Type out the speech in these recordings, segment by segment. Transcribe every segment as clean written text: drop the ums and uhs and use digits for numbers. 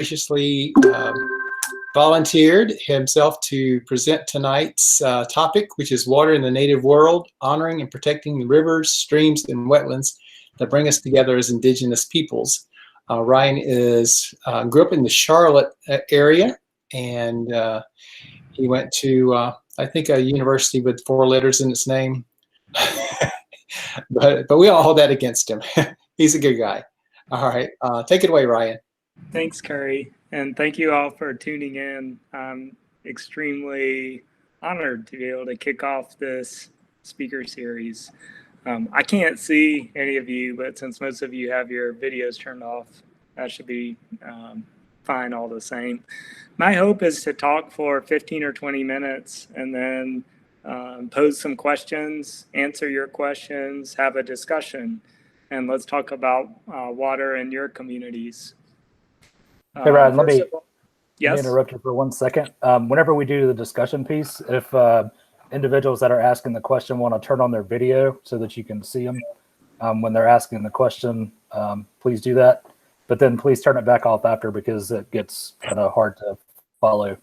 graciously volunteered himself to present tonight's topic, which is water in the native world, honoring and protecting the rivers, streams, and wetlands that bring us together as Indigenous peoples. Ryan grew up in the Charlotte area, and he went to, I think, a university with 4 letters in its name. but we all hold that against him. He's a good guy. All right, take it away, Ryan. Thanks, Curry, and thank you all for tuning in. I'm extremely honored to be able to kick off this speaker series. I can't see any of you, but since most of you have your videos turned off, that should be fine all the same. My hope is to talk for 15 or 20 minutes and then pose some questions, answer your questions, have a discussion, and let's talk about water in your communities. Hey, Ryan, let me yes? interrupt you for 1 second. Whenever we do the discussion piece, if individuals that are asking the question want to turn on their video so that you can see them when they're asking the question, please do that. But then please turn it back off after, because it gets kind of hard to follow.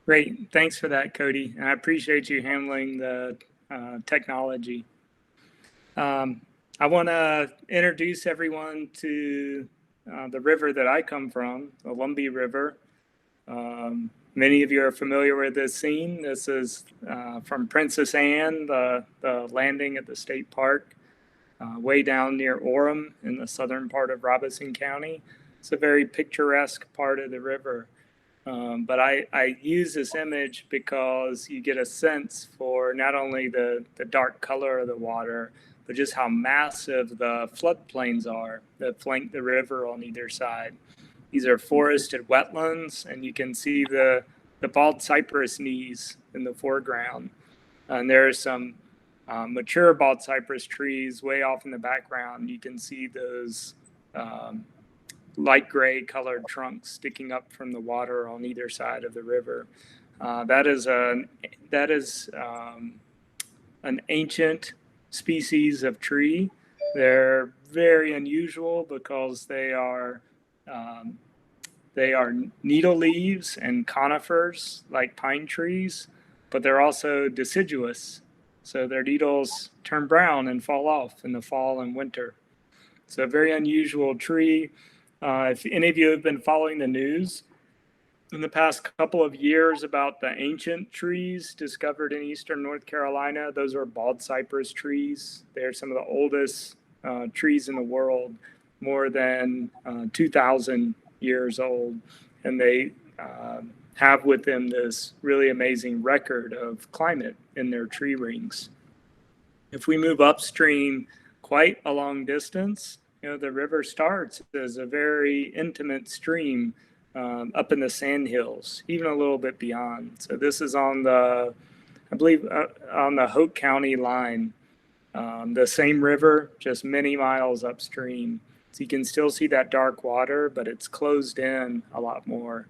Great. Thanks for that, Cody. I appreciate you handling the technology. I want to introduce everyone to the river that I come from, the Lowry River. Many of you are familiar with this scene. This is from Princess Anne, the landing at the state park, way down near Orem in the southern part of Robeson County. It's a very picturesque part of the river. But I use this image because you get a sense for not only the dark color of the water, but just how massive the floodplains are that flank the river on either side. These are forested wetlands, and you can see the bald cypress knees in the foreground. And there are some mature bald cypress trees way off in the background. You can see those light gray colored trunks sticking up from the water on either side of the river. That is an ancient species of tree. They're very unusual because they are needle leaves and conifers like pine trees, but they're also deciduous. So their needles turn brown and fall off in the fall and winter. So a very unusual tree. If any of you have been following the news in the past couple of years about the ancient trees discovered in eastern North Carolina, those are bald cypress trees. They're some of the oldest trees in the world, more than 2,000 years old. And they have with them this really amazing record of climate in their tree rings. If we move upstream quite a long distance, the river starts as a very intimate stream up in the sandhills, even a little bit beyond. So this is on the, I believe, on the Hoke County line, the same river, just many miles upstream. So you can still see that dark water, but it's closed in a lot more.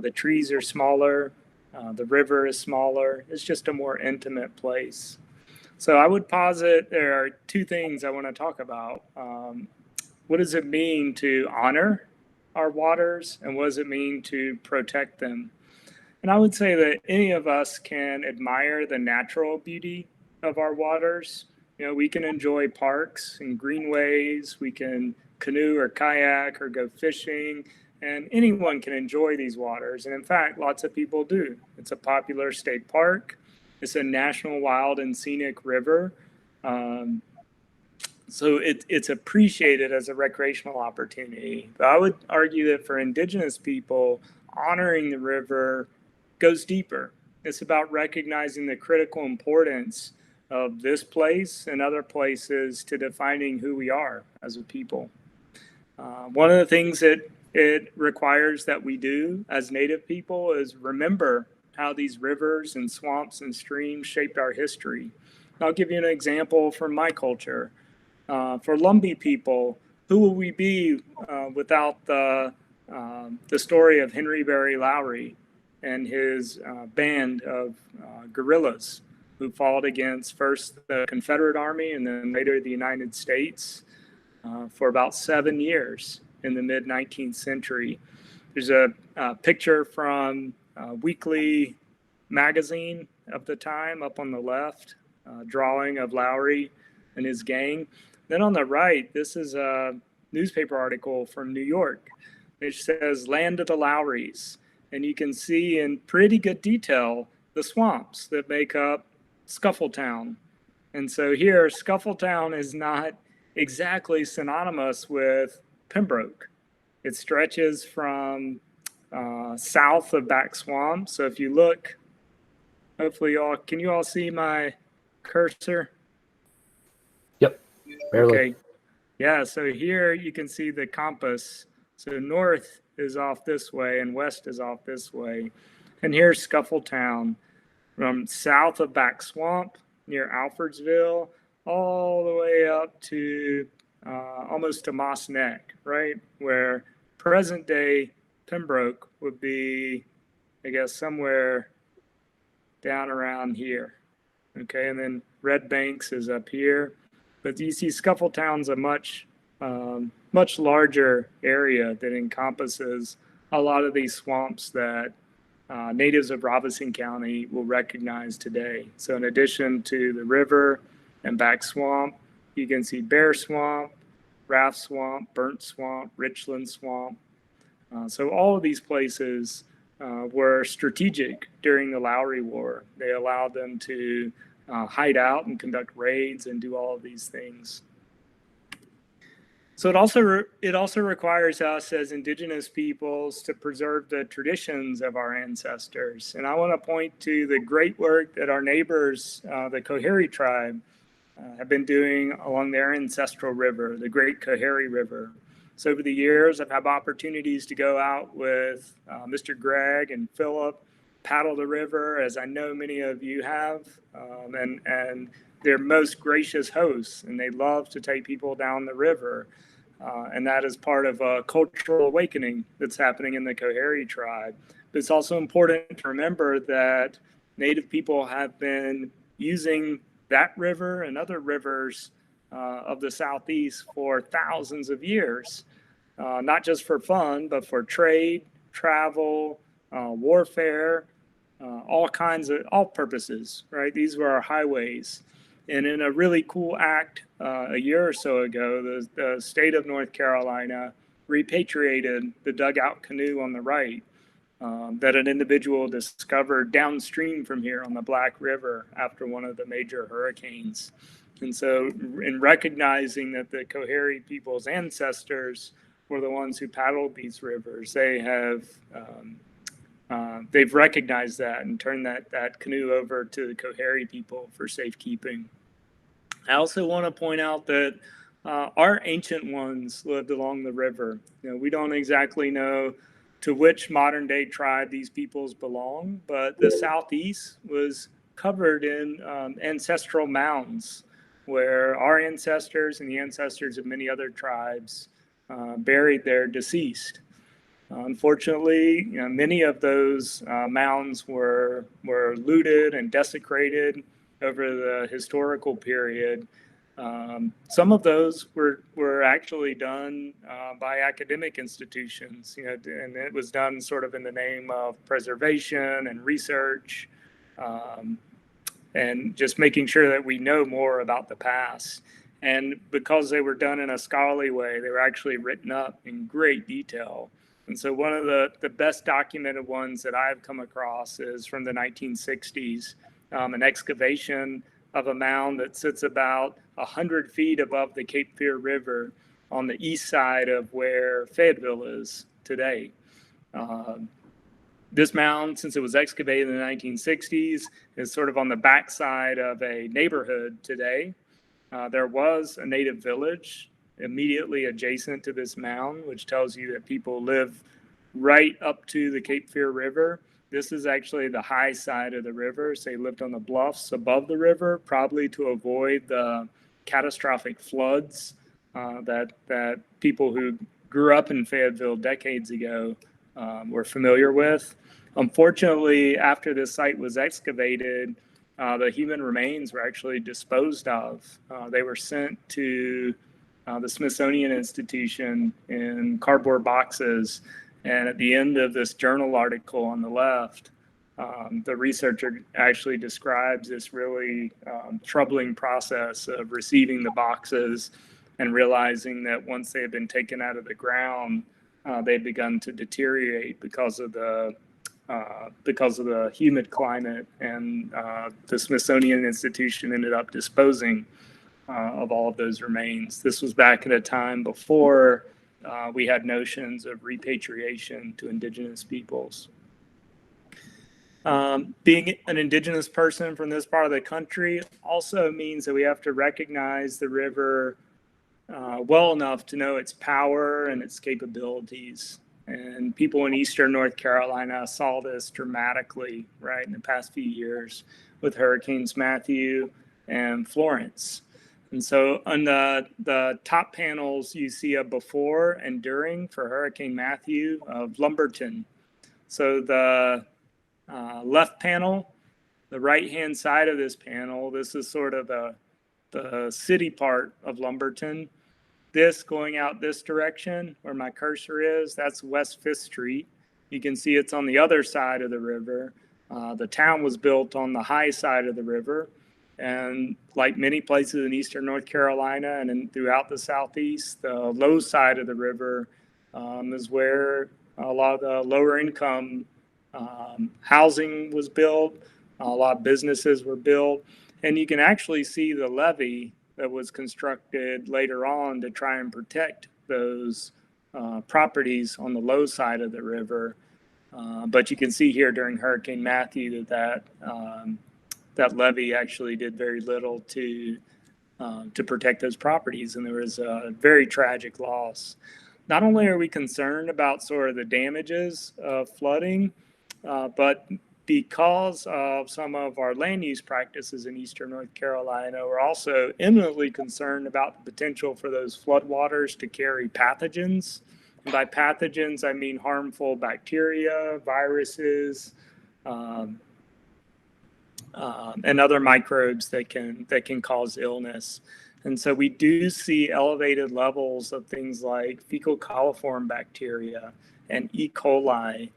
The trees are smaller, the river is smaller. It's just a more intimate place. So I would posit there are 2 things I want to talk about. What does it mean to honor our waters, and what does it mean to protect them? And I would say that any of us can admire the natural beauty of our waters. We can enjoy parks and greenways, we can canoe or kayak or go fishing, and anyone can enjoy these waters. And in fact, lots of people do. It's a popular state park. It's a national wild and scenic river. So it's appreciated as a recreational opportunity. But I would argue that for Indigenous people, honoring the river goes deeper. It's about recognizing the critical importance of this place and other places to defining who we are as a people. One of the things that it requires that we do as Native people is remember how these rivers and swamps and streams shaped our history. I'll give you an example from my culture. For Lumbee people, who will we be without the story of Henry Berry Lowry and his band of guerrillas who fought against first the Confederate Army and then later the United States? for about 7 years in the mid-19th century. There's a picture from Weekly magazine of the time up on the left, drawing of Lowry and his gang. Then on the right, this is a newspaper article from New York, which says Land of the Lowrys. And you can see in pretty good detail the swamps that make up Scuffletown. And so here, Scuffletown is not exactly synonymous with Pembroke. It stretches from south of Back Swamp. So if you look, hopefully can you all see my cursor? Yep, barely. Okay. Yeah, so here you can see the compass. So north is off this way and west is off this way. And here's Scuffletown from south of Back Swamp near Alfordsville all the way up to almost to Moss Neck, right? Where present day Pembroke would be, I guess, somewhere down around here. Okay, and then Red Banks is up here. But you see Scuffletown's a much larger area that encompasses a lot of these swamps that natives of Robeson County will recognize today. So in addition to the river and Back Swamp, you can see Bear Swamp, Raft Swamp, Burnt Swamp, Richland Swamp. So all of these places were strategic during the Lowry War. They allowed them to hide out and conduct raids and do all of these things. So it also requires us as Indigenous peoples to preserve the traditions of our ancestors. And I want to point to the great work that our neighbors, the Coharle tribe, have been doing along their ancestral river, the Great Coharle River. So over the years, I've had opportunities to go out with Mr. Greg and Philip, paddle the river, as I know many of you have, and they're most gracious hosts, and they love to take people down the river. And that is part of a cultural awakening that's happening in the Coharle tribe. But it's also important to remember that Native people have been using that river and other rivers of the Southeast for thousands of years, not just for fun, but for trade, travel, warfare, all purposes, right? These were our highways. And in a really cool act a year or so ago, the state of North Carolina repatriated the dugout canoe on the right that an individual discovered downstream from here on the Black River after one of the major hurricanes. And so in recognizing that the Coharle people's ancestors were the ones who paddled these rivers, they have they've recognized that and turned that canoe over to the Coharle people for safekeeping. I also want to point out that our ancient ones lived along the river. You know, we don't exactly know to which modern day tribe these peoples belong, but the Southeast was covered in ancestral mounds where our ancestors and the ancestors of many other tribes buried their deceased. Unfortunately, you know, many of those mounds were looted and desecrated over the historical period. Some of those were actually done by academic institutions, you know, and it was done sort of in the name of preservation and research, and just making sure that we know more about the past. And because they were done in a scholarly way, they were actually written up in great detail. And so one of the best documented ones that I've come across is from the 1960s, an excavation of a mound that sits about 100 feet above the Cape Fear River on the east side of where Fayetteville is today. This mound, since it was excavated in the 1960s, is sort of on the backside of a neighborhood today. There was a native village immediately adjacent to this mound, which tells you that people live right up to the Cape Fear River. This is actually the high side of the river. So they lived on the bluffs above the river, probably to avoid the catastrophic floods that people who grew up in Fayetteville decades ago were familiar with. Unfortunately, after this site was excavated, the human remains were actually disposed of. They were sent to the Smithsonian Institution in cardboard boxes. And at the end of this journal article on the left, the researcher actually describes this really troubling process of receiving the boxes and realizing that once they had been taken out of the ground, they'd begun to deteriorate because of the humid climate, and the Smithsonian Institution ended up disposing of all of those remains. This was back at a time before we had notions of repatriation to indigenous peoples. Being an indigenous person from this part of the country also means that we have to recognize the river well enough to know its power and its capabilities. And people in Eastern North Carolina saw this dramatically, right, in the past few years with Hurricanes Matthew and Florence. And so on the top panels, you see a before and during for Hurricane Matthew of Lumberton. So the left panel, the right-hand side of this panel, this is sort of the city part of Lumberton. This going out this direction where my cursor is, that's West 5th Street. You can see it's on the other side of the river. The town was built on the high side of the river. And like many places in Eastern North Carolina and throughout the Southeast, the low side of the river is where a lot of the lower income housing was built. A lot of businesses were built. And you can actually see the levee that was constructed later on to try and protect those properties on the low side of the river. But you can see here during Hurricane Matthew that levee actually did very little to protect those properties, and there was a very tragic loss. Not only are we concerned about sort of the damages of flooding, but because of some of our land use practices in Eastern North Carolina, we're also eminently concerned about the potential for those floodwaters to carry pathogens. And by pathogens, I mean harmful bacteria, viruses, and other microbes that can cause illness. And so we do see elevated levels of things like fecal coliform bacteria and E. coli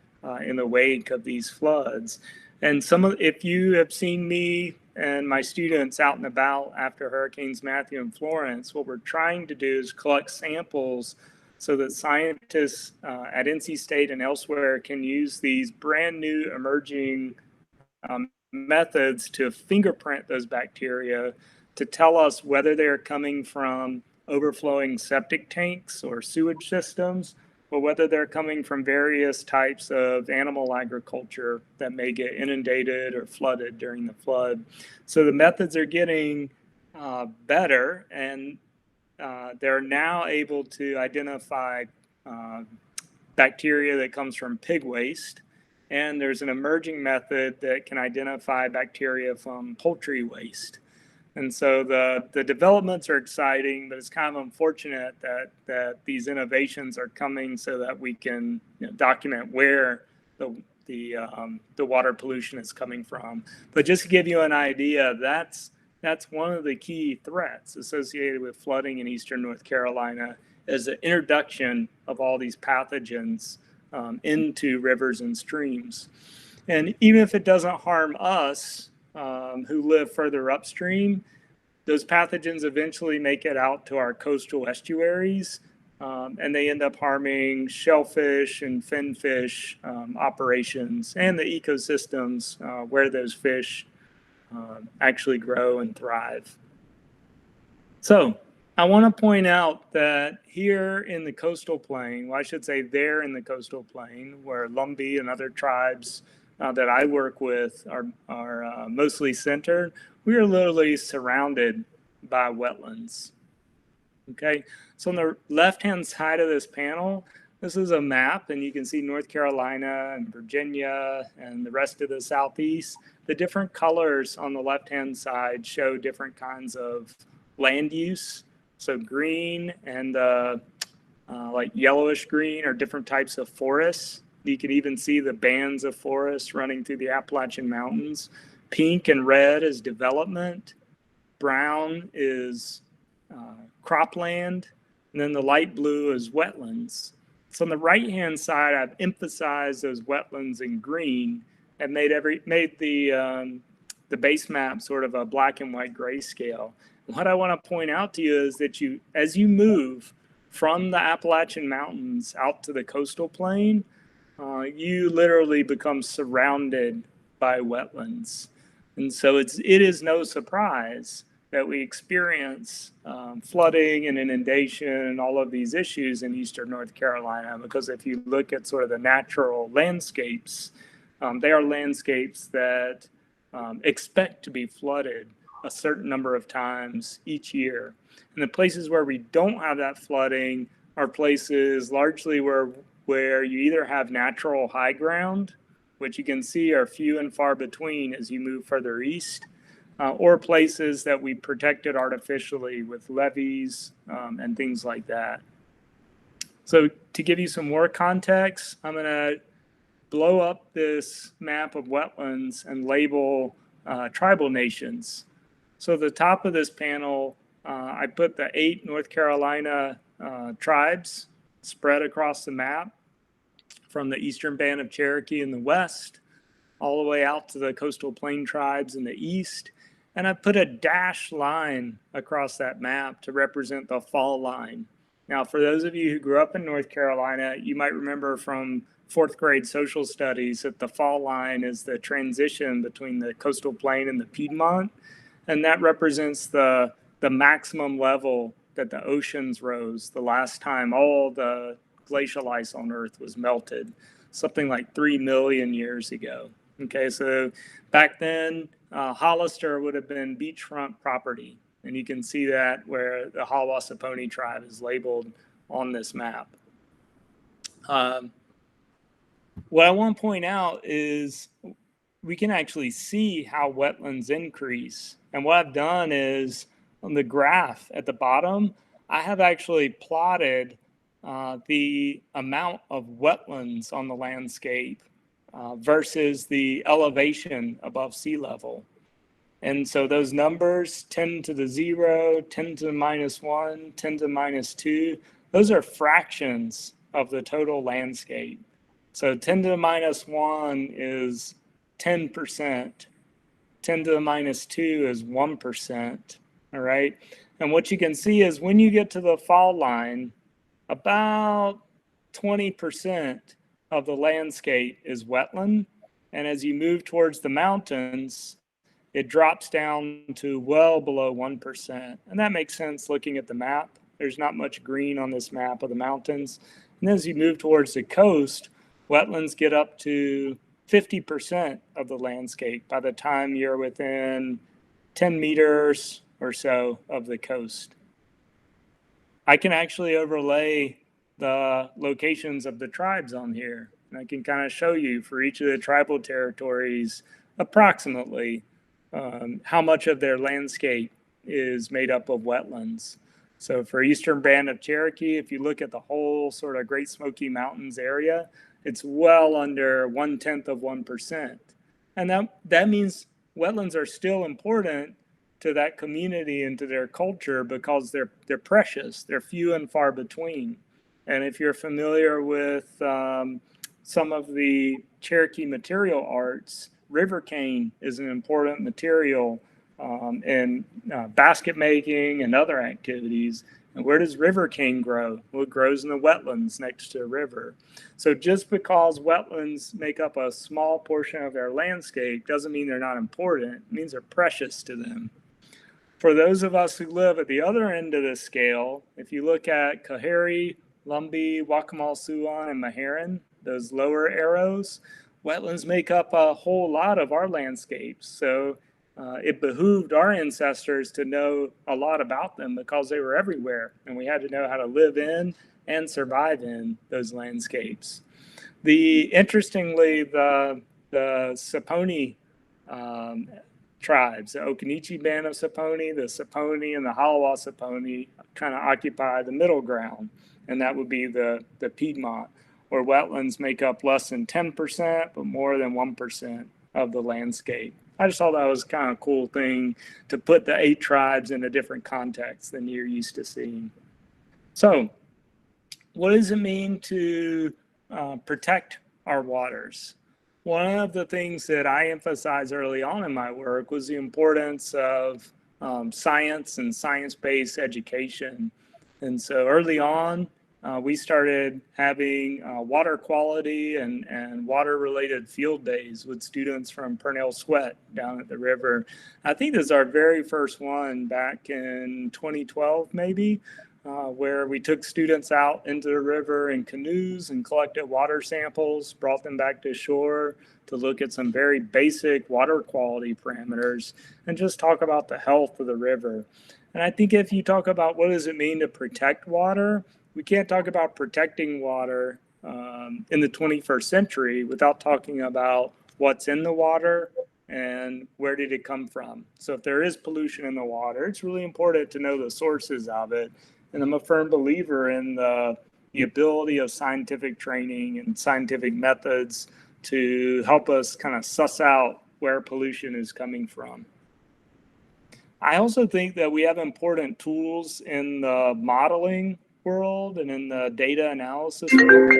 in the wake of these floods. And if you have seen me and my students out and about after Hurricanes Matthew and Florence, what we're trying to do is collect samples so that scientists at NC State and elsewhere can use these brand new emerging methods to fingerprint those bacteria to tell us whether they're coming from overflowing septic tanks or sewage systems, or whether they're coming from various types of animal agriculture that may get inundated or flooded during the flood. So the methods are getting better, and they're now able to identify bacteria that comes from pig waste. And there's an emerging method that can identify bacteria from poultry waste. And so the developments are exciting, but it's kind of unfortunate that these innovations are coming so that we can document where the water pollution is coming from. But just to give you an idea, that's one of the key threats associated with flooding in Eastern North Carolina, is the introduction of all these pathogens into rivers and streams. And even if it doesn't harm us, who live further upstream, those pathogens eventually make it out to our coastal estuaries, and they end up harming shellfish and finfish operations and the ecosystems where those fish actually grow and thrive. So I want to point out that here in the coastal plain, well, I should say there in the coastal plain, where Lumbee and other tribes that I work with are mostly centered, we are literally surrounded by wetlands. Okay, so on the left-hand side of this panel, this is a map, and you can see North Carolina and Virginia and the rest of the Southeast. The different colors on the left-hand side show different kinds of land use. So green and like yellowish green are different types of forests. You can even see the bands of forests running through the Appalachian Mountains. Pink and red is development. Brown is cropland. And then the light blue is wetlands. So on the right-hand side, I've emphasized those wetlands in green and made the base map sort of a black and white grayscale. What I want to point out to you is that as you move from the Appalachian Mountains out to the coastal plain, you literally become surrounded by wetlands. And so it is no surprise that we experience flooding and inundation and all of these issues in eastern North Carolina, because if you look at sort of the natural landscapes, they are landscapes that expect to be flooded a certain number of times each year. And the places where we don't have that flooding are places largely where you either have natural high ground, which you can see are few and far between as you move further east, or places that we protected artificially with levees and things like that. So to give you some more context, I'm going to blow up this map of wetlands and label tribal nations. So the top of this panel, I put the 8 North Carolina tribes spread across the map from the Eastern Band of Cherokee in the west, all the way out to the coastal plain tribes in the east. And I put a dashed line across that map to represent the fall line. Now, for those of you who grew up in North Carolina, you might remember from 4th grade social studies that the fall line is the transition between the coastal plain and the Piedmont. And that represents the maximum level that the oceans rose the last time all the glacial ice on Earth was melted, something like 3 million years ago. Okay, so back then, Hollister would have been beachfront property. And you can see that where the Hawasaponi tribe is labeled on this map. What I want to point out is we can actually see how wetlands increase. And what I've done is on the graph at the bottom, I have actually plotted the amount of wetlands on the landscape versus the elevation above sea level. And so those numbers, 10 to the 0, 10 to the -1, 10 to the -2, those are fractions of the total landscape. So 10 to the -1 is 10%. 10 to the -2 is 1%. All right. And what you can see is when you get to the fall line, about 20% of the landscape is wetland. And as you move towards the mountains, it drops down to well below 1%. And that makes sense looking at the map. There's not much green on this map of the mountains. And as you move towards the coast, wetlands get up to 50% of the landscape by the time you're within 10 meters or so of the coast. I can actually overlay the locations of the tribes on here. And I can kind of show you for each of the tribal territories approximately how much of their landscape is made up of wetlands. So for Eastern Band of Cherokee, if you look at the whole sort of Great Smoky Mountains area, it's well under 1/10 of 1%. And that means wetlands are still important to that community and to their culture because they're precious. They're few and far between. And if you're familiar with some of the Cherokee material arts, river cane is an important material in basket making and other activities. And where does river cane grow? Well, it grows in the wetlands next to a river. So just because wetlands make up a small portion of their landscape doesn't mean they're not important. It means they're precious to them. For those of us who live at the other end of the scale, if you look at Coharle, Lumbee, Waccamaw, Sioux, and Meherrin, those lower arrows, wetlands make up a whole lot of our landscapes. So it behooved our ancestors to know a lot about them because they were everywhere, and we had to know how to live in and survive in those landscapes. Interestingly, the Saponi tribes, the Occaneechi Band of Saponi, the Saponi, and the Hawasaponi kind of occupy the middle ground, and that would be the Piedmont, where wetlands make up less than 10%, but more than 1% of the landscape. I just thought that was kind of a cool thing to put the 8 tribes in a different context than you're used to seeing. So what does it mean to protect our waters? One of the things that I emphasized early on in my work was the importance of science and science-based education. And so early on, we started having water quality and water-related field days with students from Purnell Sweat down at the river. I think this is our very first one back in 2012, maybe, where we took students out into the river in canoes and collected water samples, brought them back to shore to look at some very basic water quality parameters and just talk about the health of the river. And I think if you talk about what does it mean to protect water, we can't talk about protecting water in the 21st century without talking about what's in the water and where did it come from. So if there is pollution in the water, it's really important to know the sources of it. And I'm a firm believer in the ability of scientific training and scientific methods to help us kind of suss out where pollution is coming from. I also think that we have important tools in the modeling world and in the data analysis world.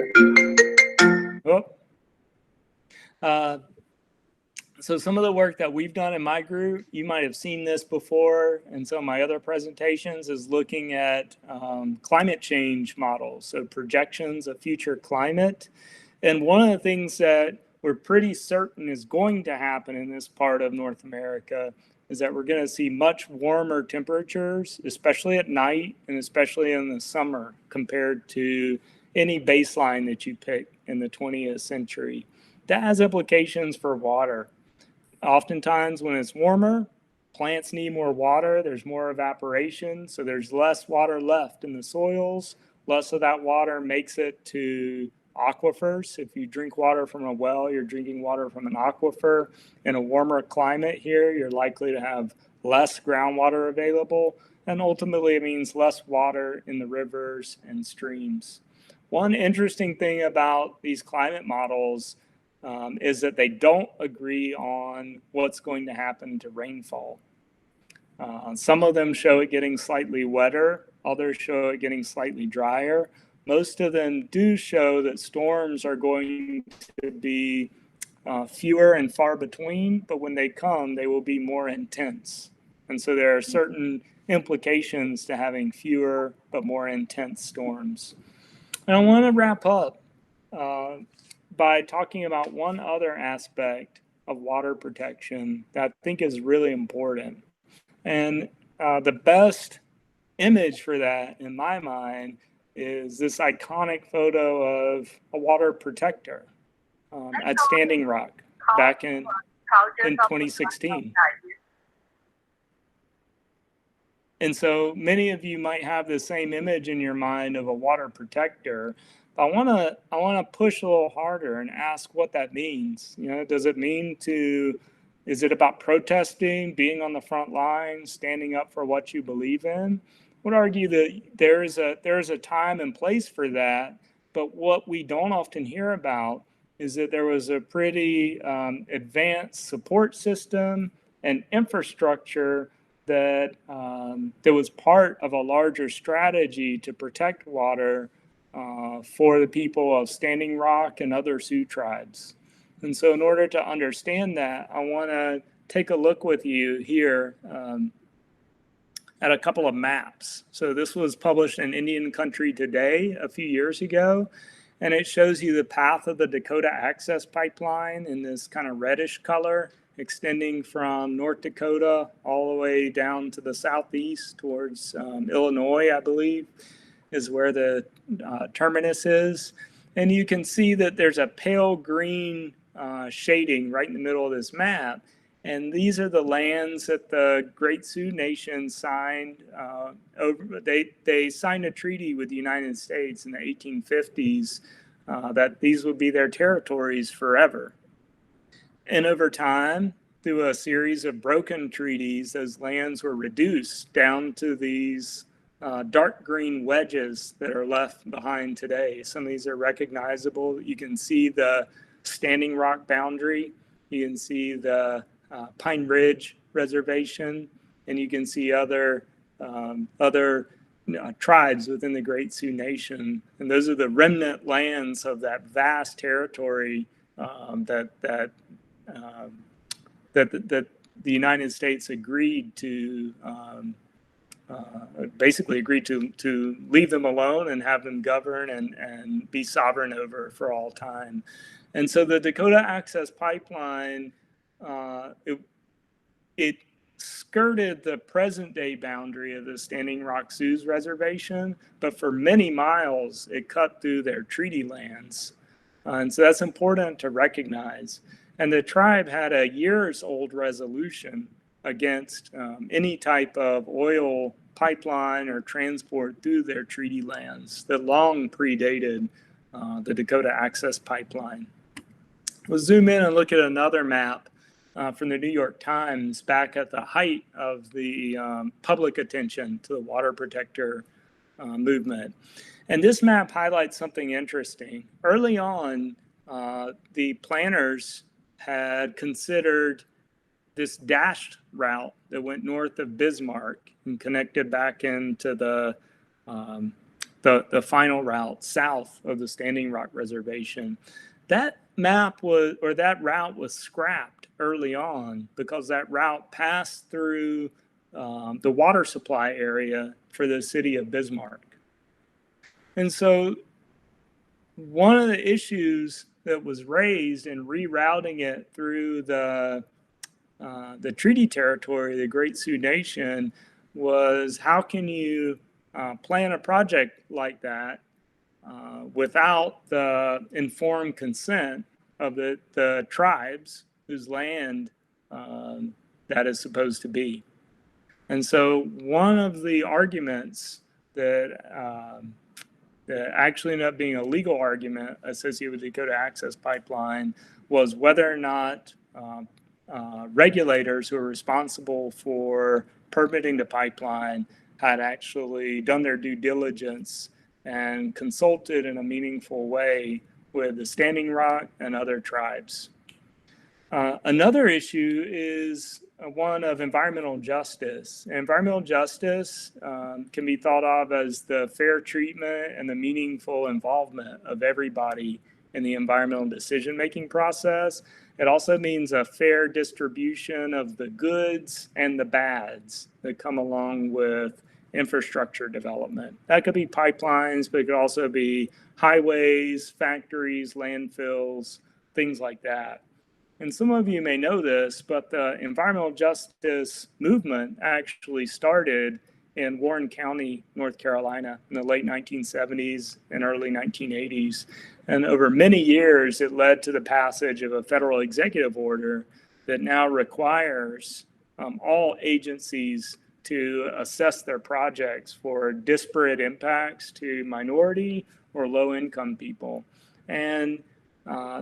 So some of the work that we've done in my group, you might have seen this before in some of my other presentations, is looking at climate change models, so projections of future climate. And one of the things that we're pretty certain is going to happen in this part of North America is that we're going to see much warmer temperatures, especially at night and especially in the summer, compared to any baseline that you pick in the 20th century. That has implications for water. Oftentimes when it's warmer, plants need more water, there's more evaporation, so there's less water left in the soils. Less of that water makes it to aquifers. If you drink water from a well, you're drinking water from an aquifer. In a warmer climate here, you're likely to have less groundwater available, and ultimately it means less water in the rivers and streams. One interesting thing about these climate models is that they don't agree on what's going to happen to rainfall. Some of them show it getting slightly wetter, others show it getting slightly drier. Most of them do show that storms are going to be fewer and far between, but when they come, they will be more intense. And so there are certain implications to having fewer but more intense storms. And I want to wrap up by talking about one other aspect of water protection that I think is really important. And the best image for that, in my mind, is this iconic photo of a water protector at Standing Rock back in 2016. And so many of you might have the same image in your mind of a water protector. I want to push a little harder and ask what that means. You know, does it mean is it about protesting, being on the front line, standing up for what you believe in? I would argue that there is a time and place for that, but what we don't often hear about is that there was a pretty advanced support system and infrastructure that was part of a larger strategy to protect water for the people of Standing Rock and other Sioux tribes. And so in order to understand that, I want to take a look with you here at a couple of maps. So this was published in Indian Country Today a few years ago, and it shows you the path of the Dakota Access Pipeline in this kind of reddish color, extending from North Dakota all the way down to the southeast towards Illinois, I believe, is where the terminus is. And you can see that there's a pale green shading right in the middle of this map. And these are the lands that the Great Sioux Nation signed. They signed a treaty with the United States in the 1850s that these would be their territories forever. And over time, through a series of broken treaties, those lands were reduced down to these dark green wedges that are left behind today. Some of these are recognizable. You can see the Standing Rock boundary. You can see the Pine Ridge Reservation, and you can see other tribes within the Great Sioux Nation, and those are the remnant lands of that vast territory that the United States agreed to basically agreed to leave them alone and have them govern and be sovereign over for all time. And so the Dakota Access Pipeline, it skirted the present day boundary of the Standing Rock Sioux Reservation, but for many miles it cut through their treaty lands. And so that's important to recognize. And the tribe had a years old resolution against any type of oil pipeline or transport through their treaty lands that long predated the Dakota Access Pipeline. We'll zoom in and look at another map from the New York Times back at the height of the public attention to the water protector movement. And this map highlights something interesting. Early on, the planners had considered this dashed route that went north of Bismarck and connected back into the final route south of the Standing Rock Reservation. That map was, or that route was scrapped early on because that route passed through the water supply area for the city of Bismarck. And so one of the issues that was raised in rerouting it through the treaty territory, the Great Sioux Nation, was how can you plan a project like that without the informed consent of the tribes whose land that is supposed to be. And so one of the arguments that actually ended up being a legal argument associated with the Dakota Access Pipeline was whether or not regulators who are responsible for permitting the pipeline had actually done their due diligence and consulted in a meaningful way with the Standing Rock and other tribes. Another issue is one of environmental justice. Environmental justice can be thought of as the fair treatment and the meaningful involvement of everybody in the environmental decision-making process. It also means a fair distribution of the goods and the bads that come along with infrastructure development. That could be pipelines, but it could also be highways, factories, landfills, things like that. And some of you may know this, but the environmental justice movement actually started in Warren County, North Carolina in the late 1970s and early 1980s. And over many years, it led to the passage of a federal executive order that now requires all agencies to assess their projects for disparate impacts to minority or low-income people. And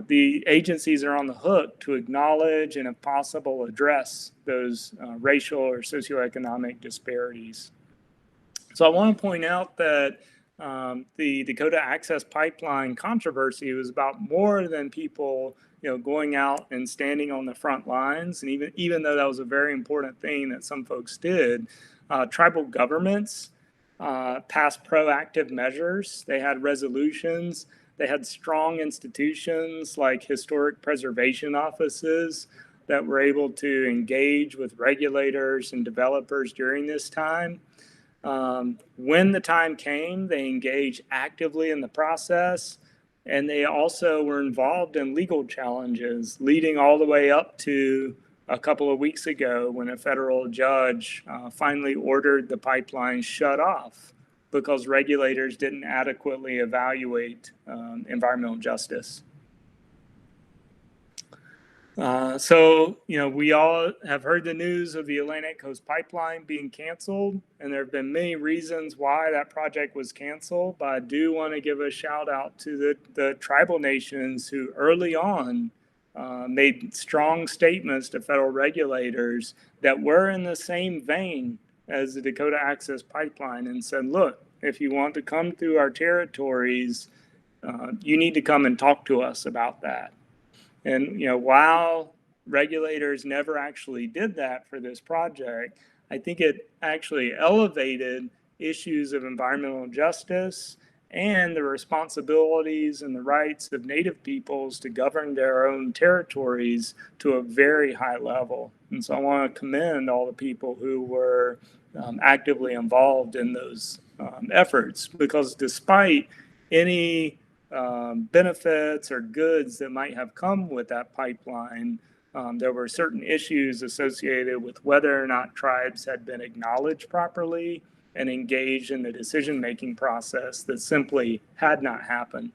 the agencies are on the hook to acknowledge and, if possible, address those racial or socioeconomic disparities. So I want to point out that the Dakota Access Pipeline controversy was about more than people, going out and standing on the front lines. And even though that was a very important thing that some folks did, tribal governments passed proactive measures. They had resolutions. They had strong institutions like historic preservation offices that were able to engage with regulators and developers during this time. When the time came, they engaged actively in the process, and they also were involved in legal challenges, leading all the way up to a couple of weeks ago when a federal judge finally ordered the pipeline shut off because regulators didn't adequately evaluate environmental justice. So, we all have heard the news of the Atlantic Coast Pipeline being canceled, and there have been many reasons why that project was canceled, but I do want to give a shout out to the tribal nations who early on made strong statements to federal regulators that were in the same vein as the Dakota Access Pipeline and said, look, if you want to come through our territories, you need to come and talk to us about that. And, while regulators never actually did that for this project, I think it actually elevated issues of environmental justice and the responsibilities and the rights of Native peoples to govern their own territories to a very high level. And so I want to commend all the people who were actively involved in those efforts, because despite any benefits or goods that might have come with that pipeline, there were certain issues associated with whether or not tribes had been acknowledged properly and engaged in the decision-making process that simply had not happened.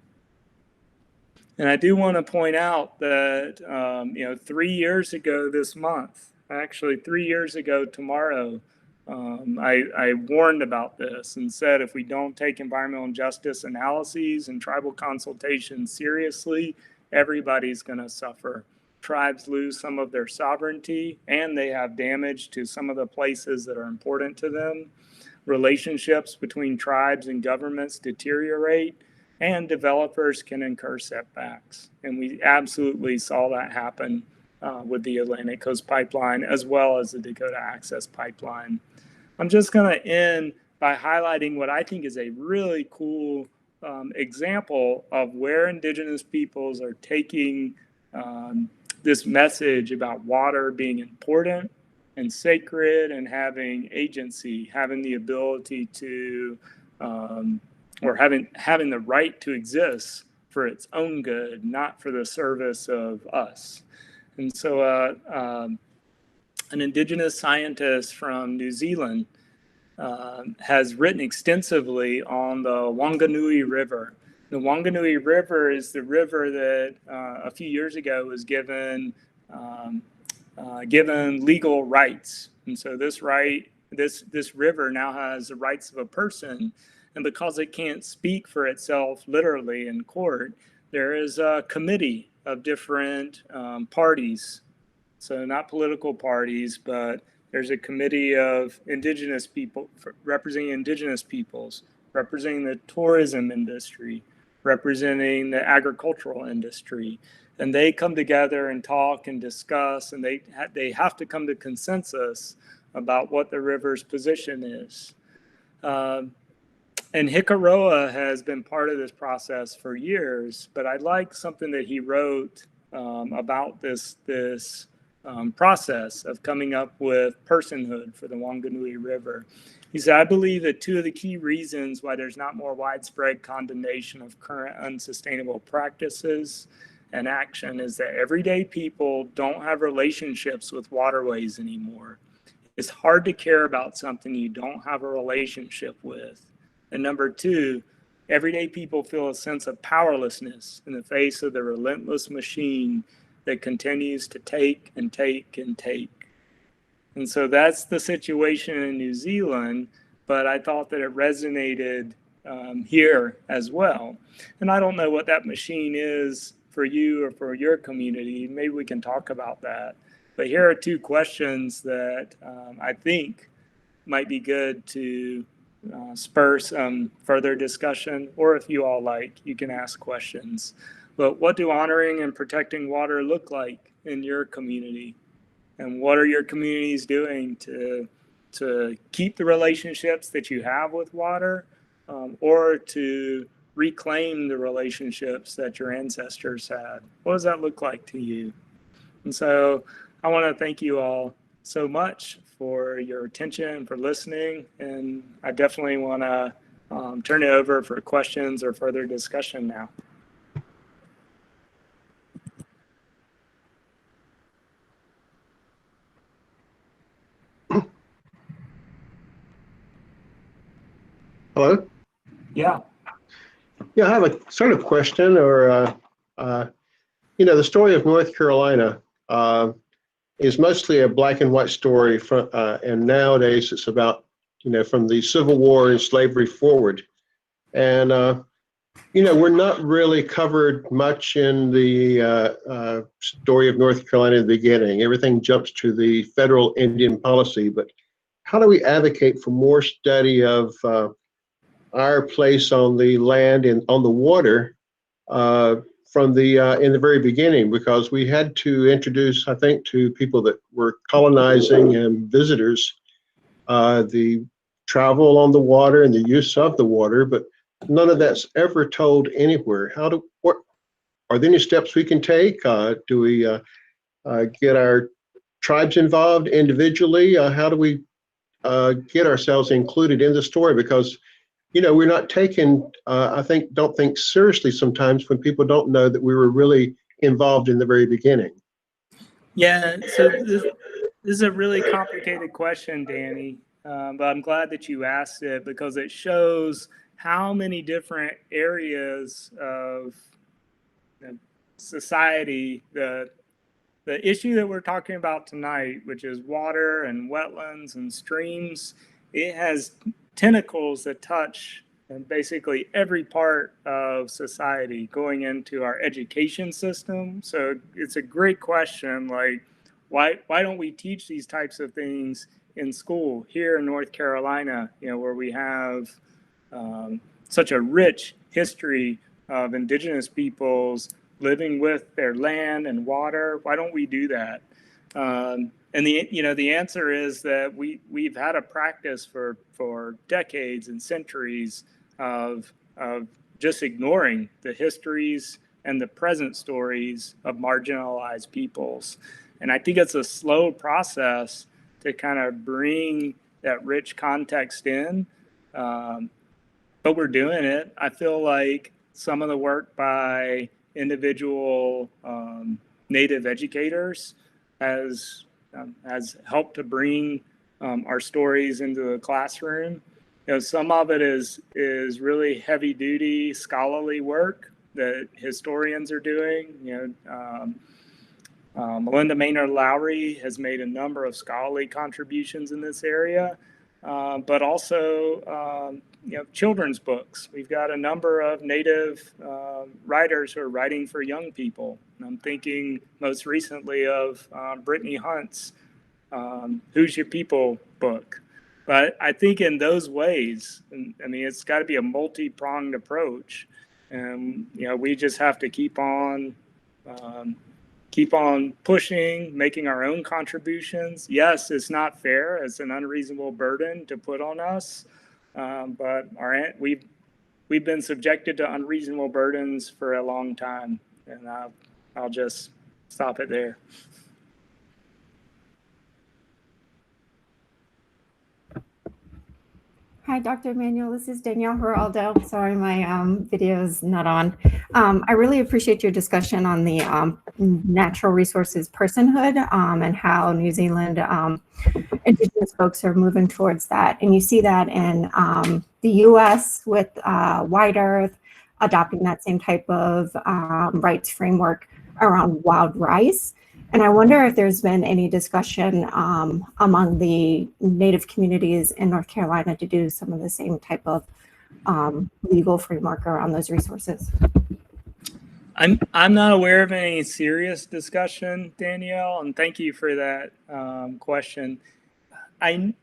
And I do want to point out that, 3 years ago this month, actually 3 years ago tomorrow, I warned about this and said if we don't take environmental justice analyses and tribal consultations seriously, everybody's going to suffer. Tribes lose some of their sovereignty, and they have damage to some of the places that are important to them. Relationships between tribes and governments deteriorate, and developers can incur setbacks. And we absolutely saw that happen with the Atlantic Coast Pipeline, as well as the Dakota Access Pipeline. I'm just going to end by highlighting what I think is a really cool example of where Indigenous peoples are taking this message about water being important and sacred and having agency, having the ability to, or having the right to exist for its own good, not for the service of us. And so an Indigenous scientist from New Zealand has written extensively on the Wanganui River. The Wanganui River is the river that a few years ago was given legal rights. And so this river now has the rights of a person. And because it can't speak for itself literally in court, there is a committee of different parties. So not political parties, but there's a committee of Indigenous people, representing Indigenous peoples, representing the tourism industry, representing the agricultural industry. And they come together and talk and discuss, and they have to come to consensus about what the river's position is. And Hikaroa has been part of this process for years, but I like something that he wrote about this process of coming up with personhood for the Wanganui River. He said, I believe that two of the key reasons why there's not more widespread condemnation of current unsustainable practices and action is that everyday people don't have relationships with waterways anymore. It's hard to care about something you don't have a relationship with. And number two, everyday people feel a sense of powerlessness in the face of the relentless machine that continues to take and take and take. And so that's the situation in New Zealand, but I thought that it resonated here as well. And I don't know what that machine is for you or for your community. Maybe we can talk about that. But here are two questions that I think might be good to spur some further discussion, or if you all like, you can ask questions. But what do honoring and protecting water look like in your community? And what are your communities doing to keep the relationships that you have with water, or to reclaim the relationships that your ancestors had? What does that look like to you? And so I want to thank you all so much for your attention, for listening, and I definitely want to turn it over for questions or further discussion now. Hello? Yeah. Yeah, I have a sort of question, or, the story of North Carolina is mostly a black and white story, and nowadays it's about, from the Civil War and slavery forward. And, we're not really covered much in the story of North Carolina in the beginning. Everything jumps to the federal Indian policy, but how do we advocate for more study of our place on the land and on the water from the in the very beginning, because we had to introduce, I think, to people that were colonizing and visitors, the travel on the water and the use of the water, but none of that's ever told anywhere. What are there any steps we can take? Do we get our tribes involved individually? How do we get ourselves included in the story? Because we're not taken, don't think seriously sometimes when people don't know that we were really involved in the very beginning. Yeah, so this is a really complicated question, Danny, but I'm glad that you asked it because it shows how many different areas of society, the issue that we're talking about tonight, which is water and wetlands and streams, it has tentacles that touch basically every part of society, going into our education system. So it's a great question, like why don't we teach these types of things in school here in North Carolina, where we have such a rich history of Indigenous peoples living with their land and water? Why don't we do that? And the answer is that we've had a practice for decades and centuries of just ignoring the histories and the present stories of marginalized peoples. And I think it's a slow process to kind of bring that rich context in, but we're doing it. I feel like some of the work by individual Native educators has helped to bring our stories into the classroom. Some of it is really heavy duty scholarly work that historians are doing. Melinda Maynard Lowry has made a number of scholarly contributions in this area, but also children's books. We've got a number of Native writers who are writing for young people. I'm thinking most recently of Brittany Hunt's Who's Your People book. But I think in those ways, it's got to be a multi-pronged approach. And, we just have to keep on pushing, making our own contributions. Yes, it's not fair. It's an unreasonable burden to put on us. But we've been subjected to unreasonable burdens for a long time. And I'll just stop it there. Hi, Dr. Emmanuel. This is Danielle Geraldo. Sorry, my video is not on. I really appreciate your discussion on the natural resources personhood and how New Zealand Indigenous folks are moving towards that. And you see that in the US with White Earth adopting that same type of rights framework around wild rice. And I wonder if there's been any discussion among the Native communities in North Carolina to do some of the same type of legal framework around those resources. I'm not aware of any serious discussion, Danielle, and thank you for that question. I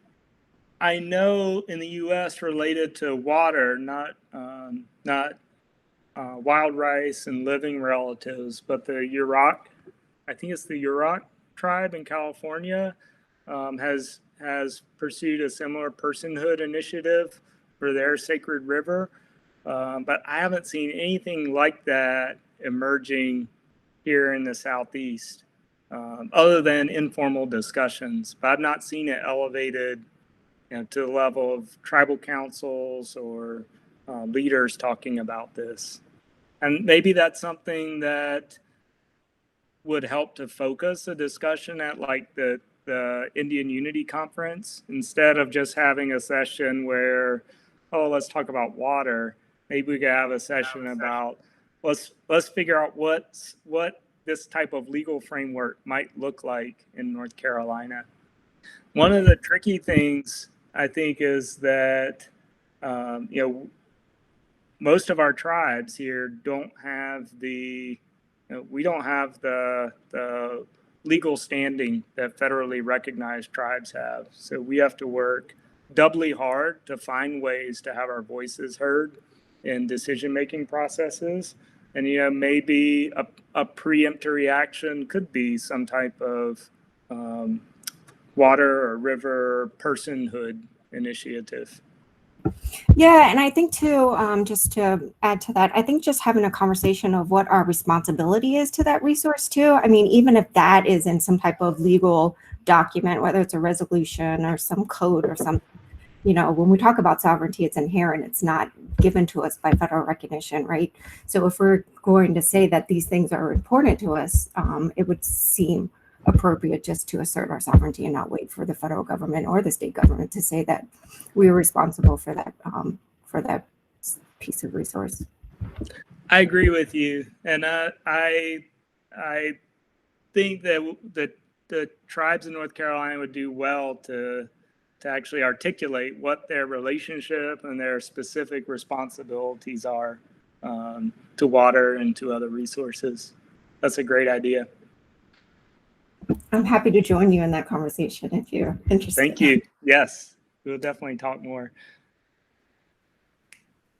know in the U.S. related to water, not wild rice and living relatives, but the Yurok. I think it's the Yurok tribe in California has pursued a similar personhood initiative for their sacred river. But I haven't seen anything like that emerging here in the Southeast, other than informal discussions. But I've not seen it elevated to the level of tribal councils or leaders talking about this. And maybe that's something that would help to focus a discussion at like the Indian Unity Conference, instead of just having a session where, let's talk about water. Maybe we could have a session about let's figure out what this type of legal framework might look like in North Carolina. One of the tricky things I think is that most of our tribes here don't have the legal standing that federally recognized tribes have. So we have to work doubly hard to find ways to have our voices heard in decision-making processes. And, maybe a preemptory action could be some type of water or river personhood initiative. Yeah, and I think too, just to add to that, I think just having a conversation of what our responsibility is to that resource too. I mean, even if that is in some type of legal document, whether it's a resolution or some code or something, you know, when we talk about sovereignty, it's inherent. It's not given to us by federal recognition, right? So if we're going to say that these things are important to us, it would seem appropriate just to assert our sovereignty and not wait for the federal government or the state government to say that we're responsible for that piece of resource. I agree with you, and I think that the tribes in North Carolina would do well to actually articulate what their relationship and their specific responsibilities are to water and to other resources. That's a great idea. I'm happy to join you in that conversation if you're interested. Thank you. Yes, we'll definitely talk more.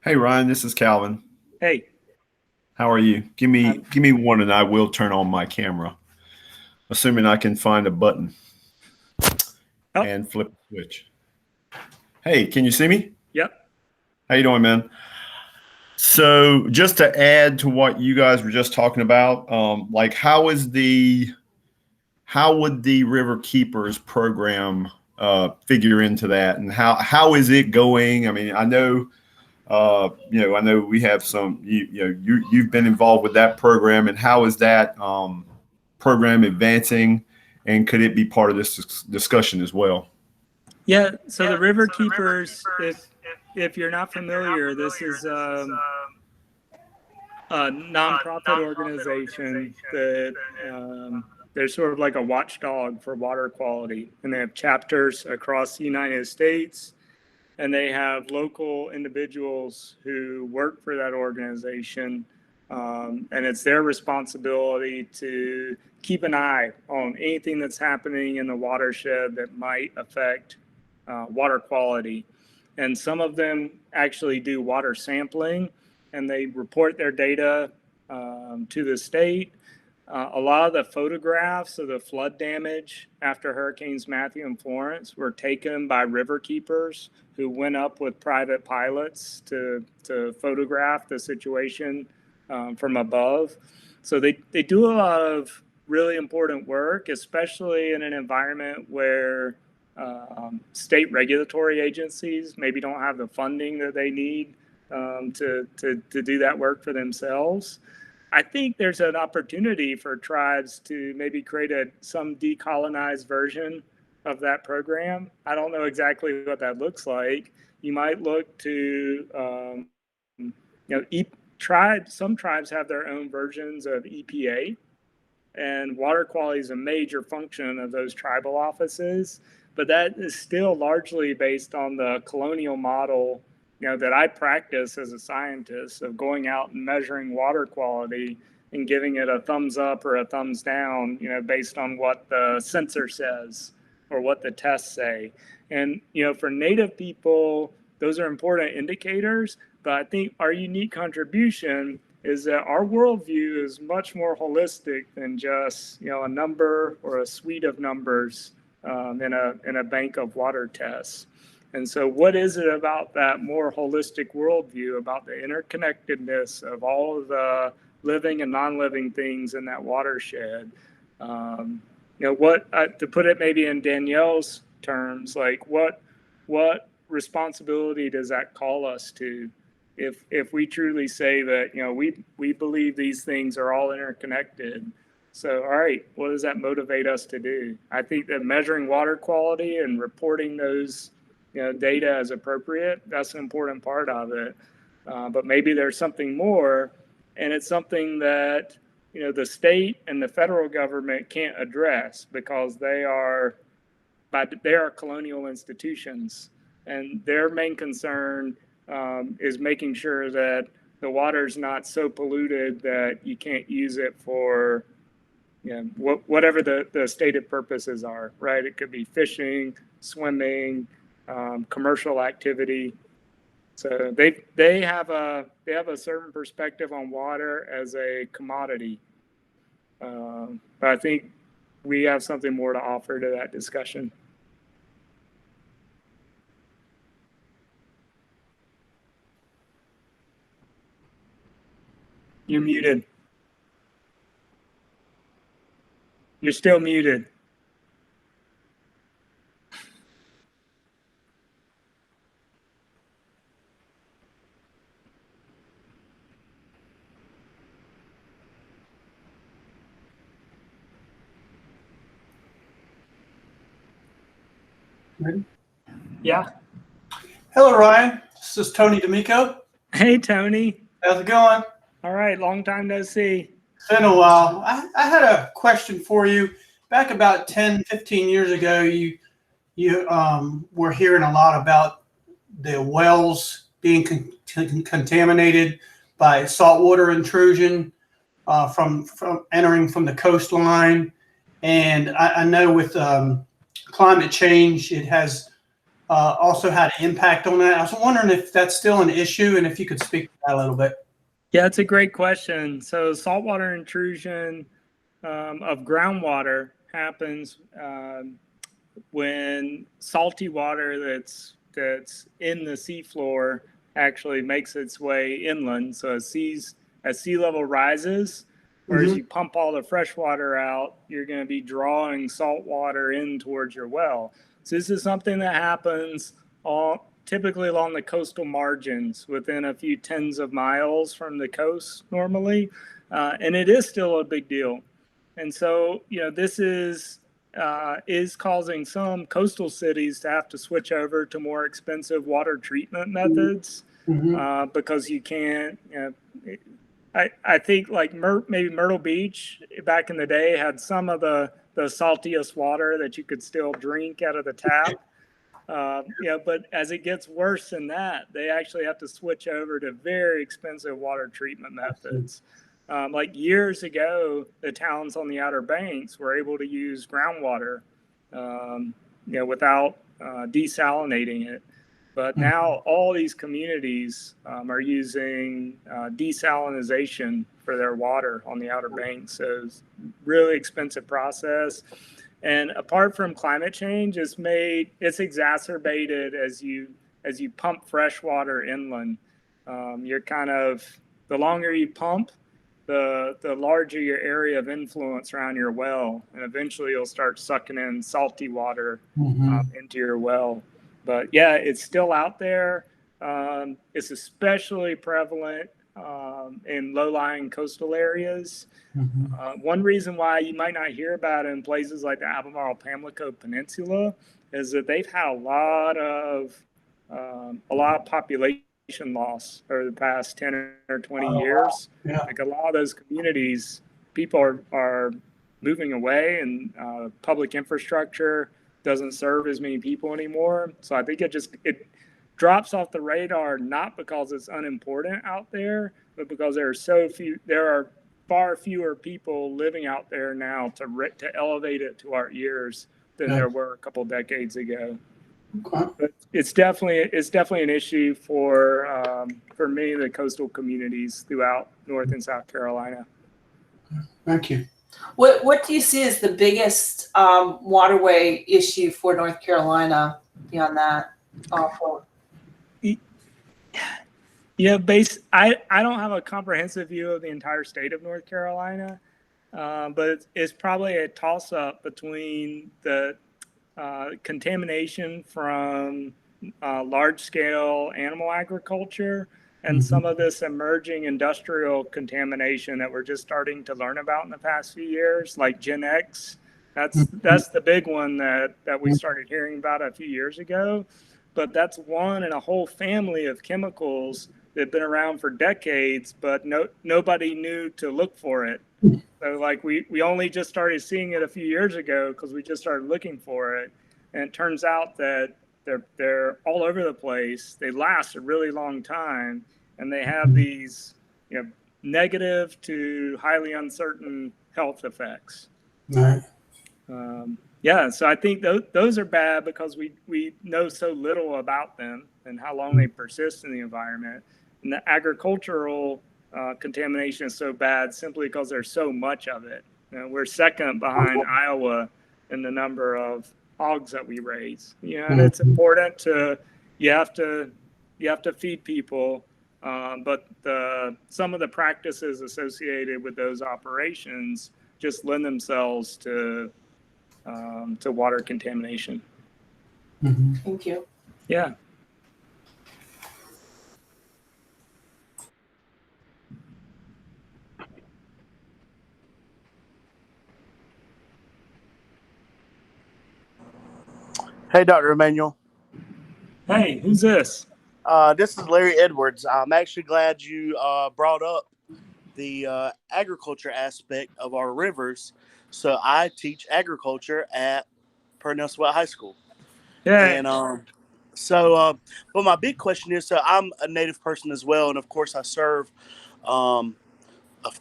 Hey Ryan, this is Calvin. Hey. How are you? Give me one and I will turn on my camera. Assuming I can find a button and flip the switch. Hey, can you see me? Yep. How you doing, man? So just to add to what you guys were just talking about, like how would the River Keepers program figure into that, and how is it going? I mean, I know I know we have some. You've been involved with that program, and how is that program advancing? And could it be part of this discussion as well? Yeah. So the River Keepers, if you're not familiar, this is a nonprofit organization that they're sort of like a watchdog for water quality, and they have chapters across the United States. And they have local individuals who work for that organization. And it's their responsibility to keep an eye on anything that's happening in the watershed that might affect water quality. And some of them actually do water sampling, and they report their data to the state. A lot of the photographs of the flood damage after Hurricanes Matthew and Florence were taken by river keepers who went up with private pilots to photograph the situation from above. So they do a lot of really important work, especially in an environment where state regulatory agencies maybe don't have the funding that they need to do that work for themselves. I think there's an opportunity for tribes to maybe create some decolonized version of that program. I don't know exactly what that looks like. You might look to, some tribes have their own versions of EPA, and water quality is a major function of those tribal offices, but that is still largely based on the colonial model that I practice as a scientist, of going out and measuring water quality and giving it a thumbs up or a thumbs down, based on what the sensor says or what the tests say. And, for Native people, those are important indicators, but I think our unique contribution is that our worldview is much more holistic than just, a number or a suite of numbers in a bank of water tests. And so what is it about that more holistic worldview, about the interconnectedness of all of the living and non-living things in that watershed? To put it maybe in Danielle's terms, like what responsibility does that call us to? If we truly say that, we believe these things are all interconnected. So, all right, what does that motivate us to do? I think that measuring water quality and reporting those data as appropriate, that's an important part of it. But maybe there's something more, and it's something that, the state and the federal government can't address because they are colonial institutions, and their main concern is making sure that the water's not so polluted that you can't use it for whatever the stated purposes are, right? It could be fishing, swimming, commercial activity. So they have a certain perspective on water as a commodity. But I think we have something more to offer to that discussion. You're muted. You're still muted. Ready? Yeah. Hello, Ryan. This is Tony D'Amico. Hey, Tony. How's it going? All right. Long time no see. It's been a while. I had a question for you. Back about 10, 15 years ago, you were hearing a lot about the wells being contaminated by saltwater intrusion from entering from the coastline. And I know with climate change, it has also had an impact on that. I was wondering if that's still an issue and if you could speak to that a little bit. Yeah, it's a great question. So saltwater intrusion of groundwater happens when salty water that's in the seafloor actually makes its way inland. So as sea level rises, or as you pump all the fresh water out, you're going to be drawing salt water in towards your well. So this is something that happens typically along the coastal margins within a few tens of miles from the coast normally. And it is still a big deal. And so, this is causing some coastal cities to have to switch over to more expensive water treatment methods because you can't, I think like maybe Myrtle Beach back in the day had some of the saltiest water that you could still drink out of the tap. But as it gets worse than that, they actually have to switch over to very expensive water treatment methods. Like years ago, the towns on the Outer Banks were able to use groundwater, without desalinating it. But now all these communities are using desalination for their water on the Outer Banks. So it's a really expensive process. And apart from climate change, it's exacerbated as you pump fresh water inland. The longer you pump, the larger your area of influence around your well, and eventually you'll start sucking in salty water into your well. But yeah, it's still out there. It's especially prevalent in low-lying coastal areas. One reason why you might not hear about it in places like the Albemarle-Pamlico Peninsula is that they've had a lot of population loss over the past 10 or 20 years. Wow. Yeah. Like a lot of those communities, people are moving away, and public infrastructure doesn't serve as many people anymore. So I think it drops off the radar, not because it's unimportant out there, but because there are far fewer people living out there now to elevate it to our ears than there were a couple decades ago. Okay. But it's definitely an issue for many of the coastal communities throughout North and South Carolina. Thank you. What do you see as the biggest waterway issue for North Carolina beyond that? Awful. Yeah, I don't have a comprehensive view of the entire state of North Carolina, but it's probably a toss-up between the contamination from large-scale animal agriculture and some of this emerging industrial contamination that we're just starting to learn about in the past few years, like Gen X. That's the big one that we started hearing about a few years ago. But that's one in a whole family of chemicals that have been around for decades, but nobody knew to look for it. So like we only just started seeing it a few years ago because we just started looking for it. And it turns out that they're all over the place. They last a really long time, and they have these negative to highly uncertain health effects. Right. So I think those are bad because we know so little about them and how long they persist in the environment. And the agricultural contamination is so bad simply because there's so much of it. We're second behind Iowa in the number of hogs that we raise. And it's important you have to feed people, But some of the practices associated with those operations just lend themselves to water contamination. Thank you. Yeah. Hey, Dr. Emmanuel. Hey, who's this? This is Larry Edwards. I'm actually glad you brought up the agriculture aspect of our rivers. So I teach agriculture at Purnell Sweat High School. Yeah. And but my big question is, so I'm a Native person as well. And of course I serve, of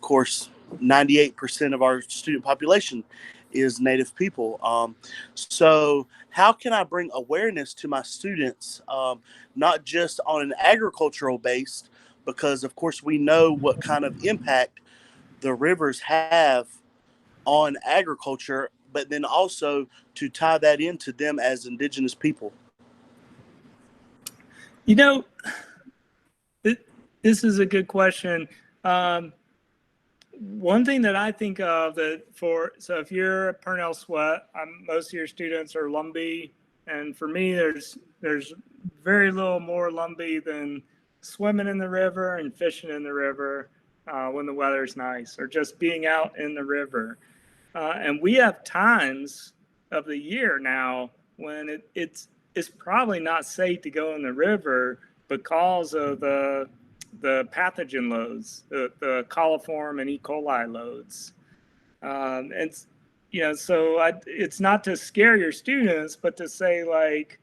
course, 98% of our student population is Native people. So how can I bring awareness to my students, not just on an agricultural base, because of course we know what kind of impact the rivers have on agriculture, but then also to tie that into them as Indigenous people? You know, this is a good question. One thing that I think of so if you're at Purnell Sweat, most of your students are Lumbee, and for me, there's very little more Lumbee than swimming in the river and fishing in the river when the weather's nice, or just being out in the river. And we have times of the year now when it's probably not safe to go in the river because of the pathogen loads, the coliform and E. coli loads. And, so it's not to scare your students, but to say, like,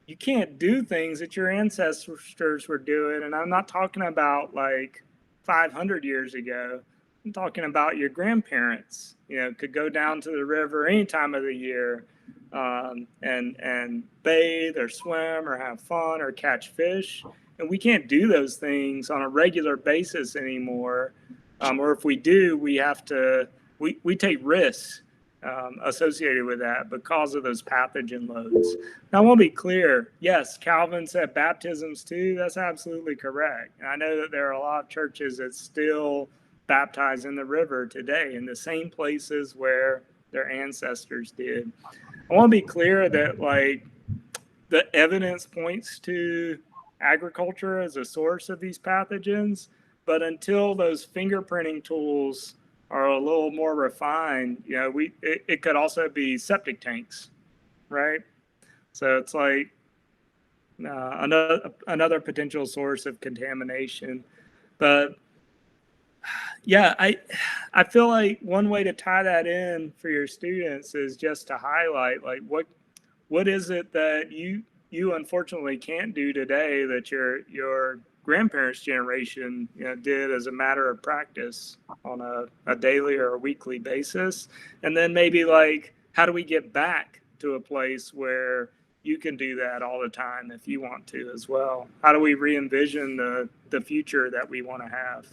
you can't do things that your ancestors were doing. And I'm not talking about like 500 years ago. I'm talking about your grandparents, could go down to the river any time of the year and bathe or swim or have fun or catch fish. And we can't do those things on a regular basis anymore. Or if we do, we take risks associated with that because of those pathogen loads. Now, I want to be clear. Yes, Calvin said baptisms too. That's absolutely correct. And I know that there are a lot of churches that still baptize in the river today in the same places where their ancestors did. I want to be clear that, like, the evidence points to agriculture as a source of these pathogens, but until those fingerprinting tools are a little more refined, it could also be septic tanks, right? So it's like another potential source of contamination. But yeah, I feel like one way to tie that in for your students is just to highlight, like, what is it that you unfortunately can't do today that your grandparents' generation did as a matter of practice on a daily or a weekly basis. And then maybe, like, how do we get back to a place where you can do that all the time if you want to as well? How do we re-envision the future that we want to have?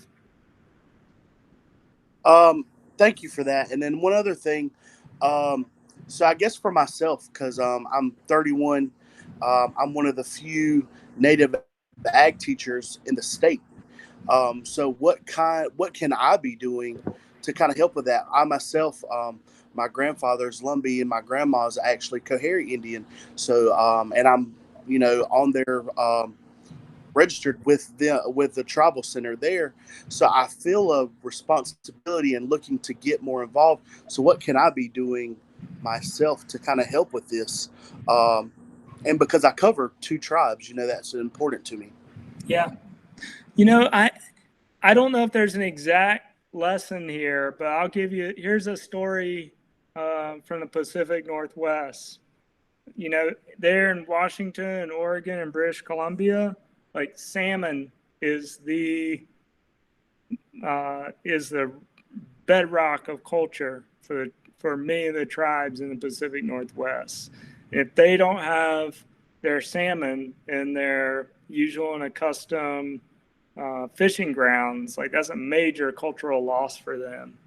Thank you for that. And then one other thing, so I guess for myself, because I'm 31, I'm one of the few Native ag teachers in the state. So what can I be doing to kind of help with that? I myself, my grandfather's Lumbee and my grandma's actually Coharle Indian. So and I'm on their registered with the tribal center there. So I feel a responsibility and looking to get more involved. So what can I be doing myself to kind of help with this? And because I cover 2 tribes, that's important to me. Yeah. I don't know if there's an exact lesson here, but I'll give you, here's a story from the Pacific Northwest. There in Washington, Oregon, and British Columbia, like, salmon is the bedrock of culture for many of the tribes in the Pacific Northwest. If they don't have their salmon in their usual and accustomed fishing grounds, like, that's a major cultural loss for them.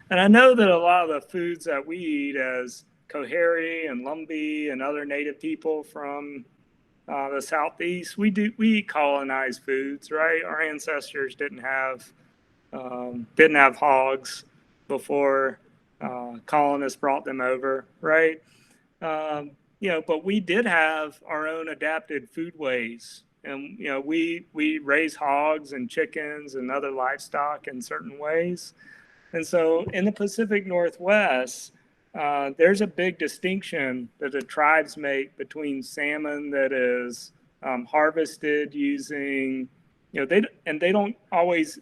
And I know that a lot of the foods that we eat as Coharle and Lumbee and other Native people from the Southeast, we eat colonized foods, right? Our ancestors didn't have hogs before colonists brought them over, right? But we did have our own adapted foodways, and we raise hogs and chickens and other livestock in certain ways. And so in the Pacific Northwest, there's a big distinction that the tribes make between salmon that is harvested using, they don't always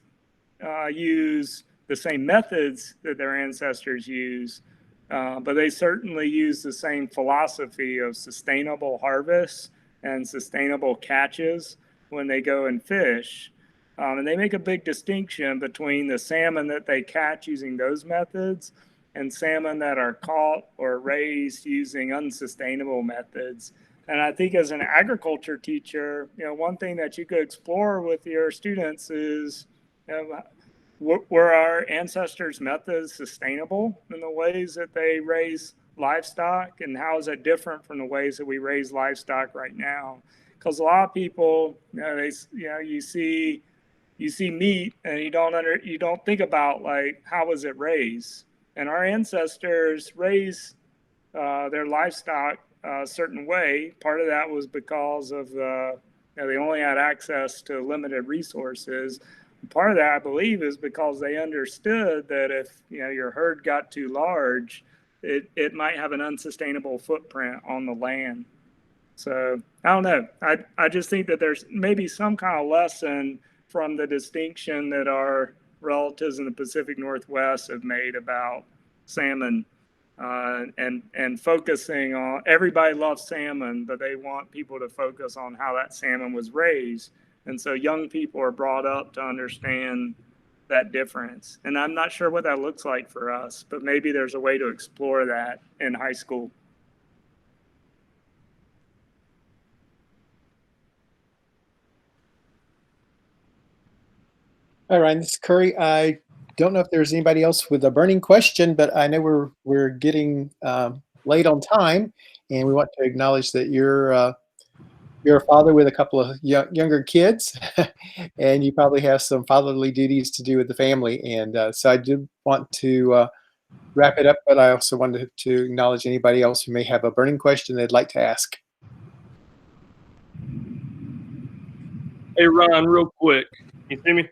use the same methods that their ancestors use, but they certainly use the same philosophy of sustainable harvests and sustainable catches when they go and fish. And they make a big distinction between the salmon that they catch using those methods and salmon that are caught or raised using unsustainable methods. And I think as an agriculture teacher, one thing that you could explore with your students is, were our ancestors' methods sustainable in the ways that they raise livestock, and how is it different from the ways that we raise livestock right now? Because a lot of people, you see meat and you don't think about, like, how was it raised? And our ancestors raised their livestock a certain way. Part of that was because of they only had access to limited resources. Part of that, I believe, is because they understood that if your herd got too large, it might have an unsustainable footprint on the land. So I don't know. I just think that there's maybe some kind of lesson from the distinction that our relatives in the Pacific Northwest have made about salmon, and focusing on, everybody loves salmon, but they want people to focus on how that salmon was raised. And so young people are brought up to understand that difference. And I'm not sure what that looks like for us, but maybe there's a way to explore that in high school. Hi, Ryan. This is Curry. I don't know if there's anybody else with a burning question, but I know we're getting late on time, and we want to acknowledge that you're a father with a couple of younger kids, and you probably have some fatherly duties to do with the family. And so I did want to wrap it up, but I also wanted to acknowledge anybody else who may have a burning question they'd like to ask. Hey, Ryan, real quick. Can you see me?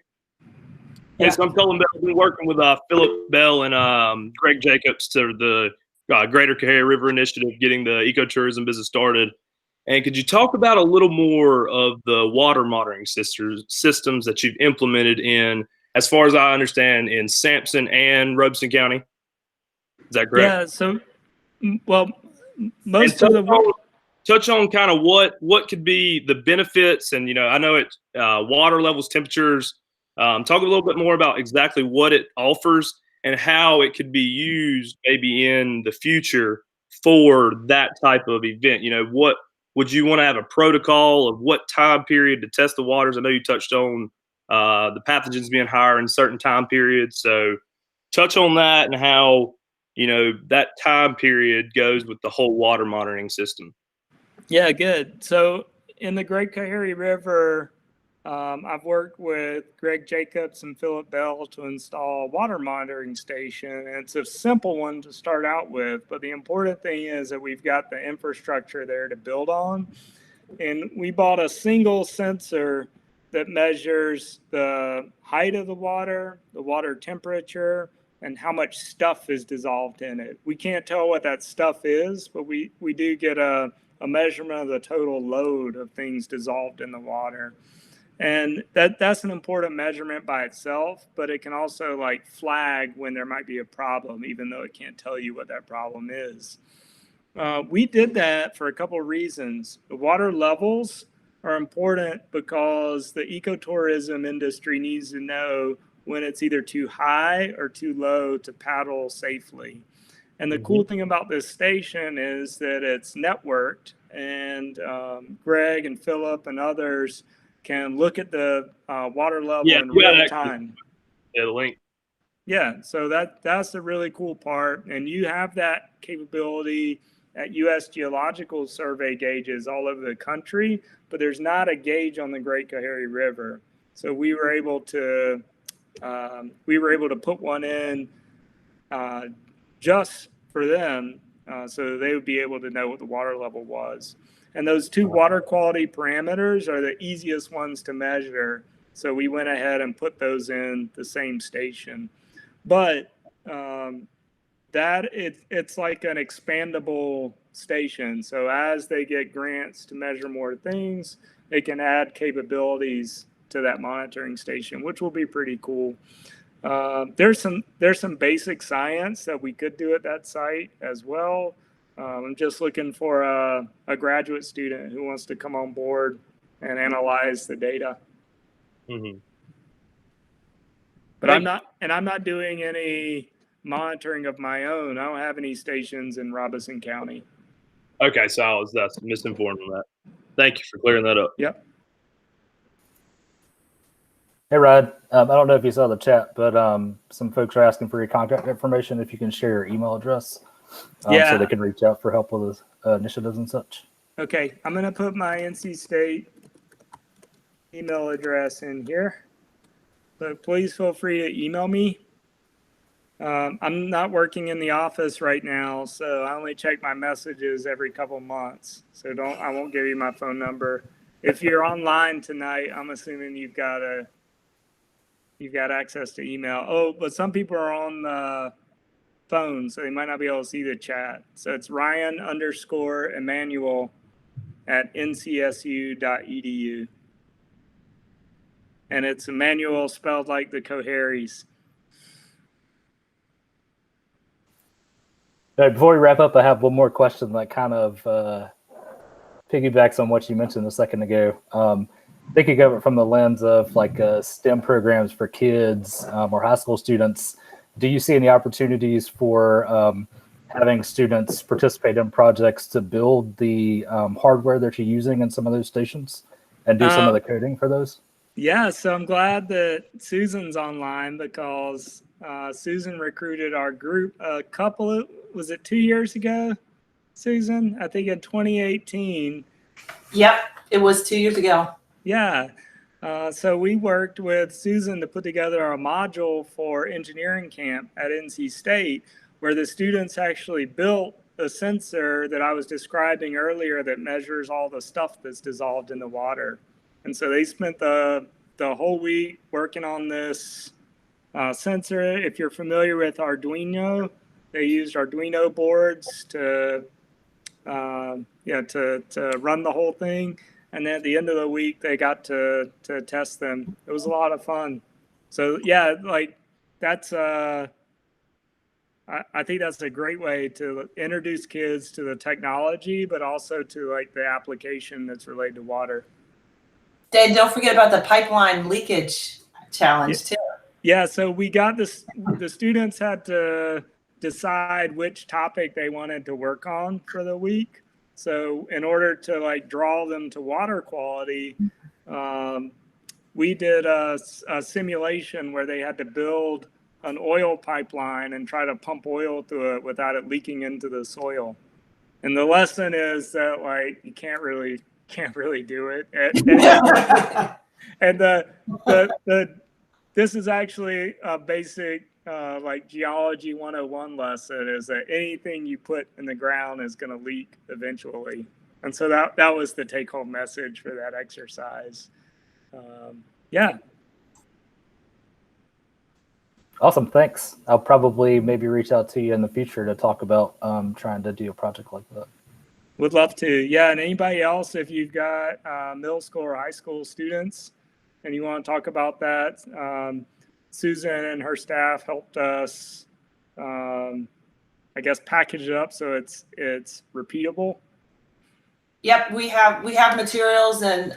Yeah. Hey, so I'm Colin Bell. I've been working with Philip Bell and Greg Jacobs to the Greater Coharle River Initiative, getting the ecotourism business started. And could you talk about a little more of the water monitoring systems that you've implemented in, as far as I understand, in Sampson and Robeson County? Is that correct? Yeah. So, well, most of the touch on kind of what could be the benefits, and I know it water levels, temperatures. Talk a little bit more about exactly what it offers and how it could be used maybe in the future for that type of event. What would you want to have a protocol of what time period to test the waters? I know you touched on the pathogens being higher in certain time periods. So touch on that and how, that time period goes with the whole water monitoring system. Yeah, good. So in the Great Coharle River, I've worked with Greg Jacobs and Philip Bell to install a water monitoring station. And it's a simple one to start out with, but the important thing is that we've got the infrastructure there to build on. And we bought a single sensor that measures the height of the water temperature, and how much stuff is dissolved in it. We can't tell what that stuff is, but we do get a measurement of the total load of things dissolved in the water. And that's an important measurement by itself, but it can also flag when there might be a problem, even though it can't tell you what that problem is. We did that for a couple of reasons. The water levels are important because the ecotourism industry needs to know when it's either too high or too low to paddle safely. And the cool thing about this station is that it's networked, and Greg and Philip and others can look at the water level in real time. Yeah, the link. Yeah, so that's the really cool part. And you have that capability at U.S. Geological Survey gauges all over the country, but there's not a gauge on the Great Coharle River. So we were able to put one in just for them, so they would be able to know what the water level was. And those two water quality parameters are the easiest ones to measure. So we went ahead and put those in the same station. But it's like an expandable station. So as they get grants to measure more things, they can add capabilities to that monitoring station, which will be pretty cool. There's some basic science that we could do at that site as well. I'm just looking for a graduate student who wants to come on board and analyze the data. Mm-hmm. But I'm not doing any monitoring of my own. I don't have any stations in Robeson County. Okay, so that's misinformed on that. Thank you for clearing that up. Yep. Hey, Rod. I don't know if you saw the chat, but some folks are asking for your contact information. If you can share your email address, so they can reach out for help with initiatives and such. Okay, I'm going to put my NC State email address in here. So please feel free to email me. I'm not working in the office right now, so I only check my messages every couple months. So I won't give you my phone number. If you're online tonight, I'm assuming you've got access to email. Oh, but some people are on the phone, so they might not be able to see the chat. So it's Ryan_Emmanuel at ncsu.edu. And it's Emmanuel spelled like the Coharles. All right, before we wrap up, I have one more question that kind of piggybacks on what you mentioned a second ago. Thinking of it from the lens of like STEM programs for kids or high school students, do you see any opportunities for having students participate in projects to build the hardware that you're using in some of those stations and do some of the coding for those? Yeah, so I'm glad that Susan's online because Susan recruited our group was it 2 years ago, Susan? I think in 2018. Yep, it was 2 years ago. Yeah. So we worked with Susan to put together a module for engineering camp at NC State where the students actually built a sensor that I was describing earlier that measures all the stuff that's dissolved in the water. And so they spent the whole week working on this sensor. If you're familiar with Arduino, they used Arduino boards to run the whole thing. And then at the end of the week, they got to test them. It was a lot of fun. So yeah, like that's I think that's a great way to introduce kids to the technology, but also to like the application that's related to water. Dan, don't forget about the pipeline leakage challenge too. Yeah, so we got this. The students had to decide which topic they wanted to work on for the week. So in order to like draw them to water quality, we did a simulation where they had to build an oil pipeline and try to pump oil through it without it leaking into the soil. And the lesson is that like you can't really do it. And this is actually a basic like geology 101 lesson is that anything you put in the ground is going to leak eventually. And so that was the take home message for that exercise. Yeah. Awesome. Thanks. I'll probably maybe reach out to you in the future to talk about trying to do a project like that. Would love to. Yeah. And anybody else, if you've got middle school or high school students and you want to talk about that, Susan and her staff helped us, I guess, package it up so it's repeatable. Yep, we have materials and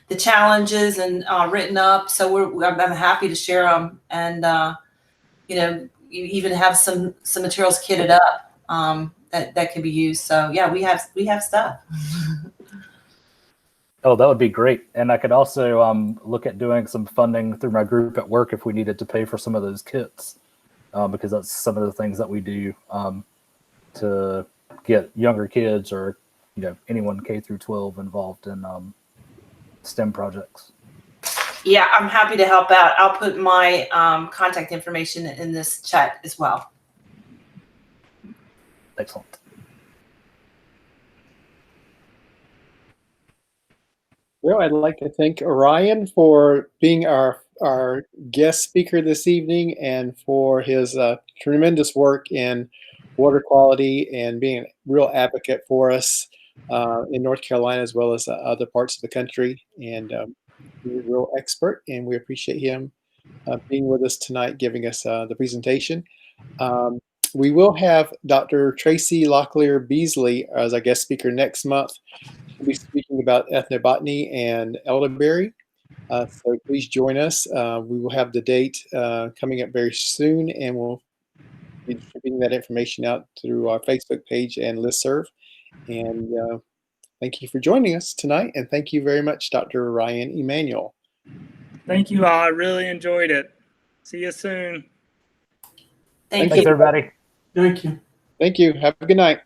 the challenges and written up. So I'm happy to share them, and you even have some materials kitted up that can be used. So yeah, we have stuff. Oh, that would be great. And I could also look at doing some funding through my group at work if we needed to pay for some of those kits, because that's some of the things that we do to get younger kids or anyone K through 12 involved in STEM projects. Yeah, I'm happy to help out. I'll put my contact information in this chat as well. Excellent. Well, I'd like to thank Orion for being our guest speaker this evening and for his tremendous work in water quality and being a real advocate for us in North Carolina as well as other parts of the country. And he's a real expert, and we appreciate him being with us tonight, giving us the presentation. We will have Dr. Tracy Locklear Beasley as our guest speaker next month. We'll be speaking about ethnobotany and elderberry. So please join us. We will have the date coming up very soon, and we'll be distributing that information out through our Facebook page and listserv. And thank you for joining us tonight, and thank you very much, Dr. Ryan Emanuel. Thank you all. I really enjoyed it. See you soon. Thank Thanks, you. everybody. Thank you. Thank you. Have a good night.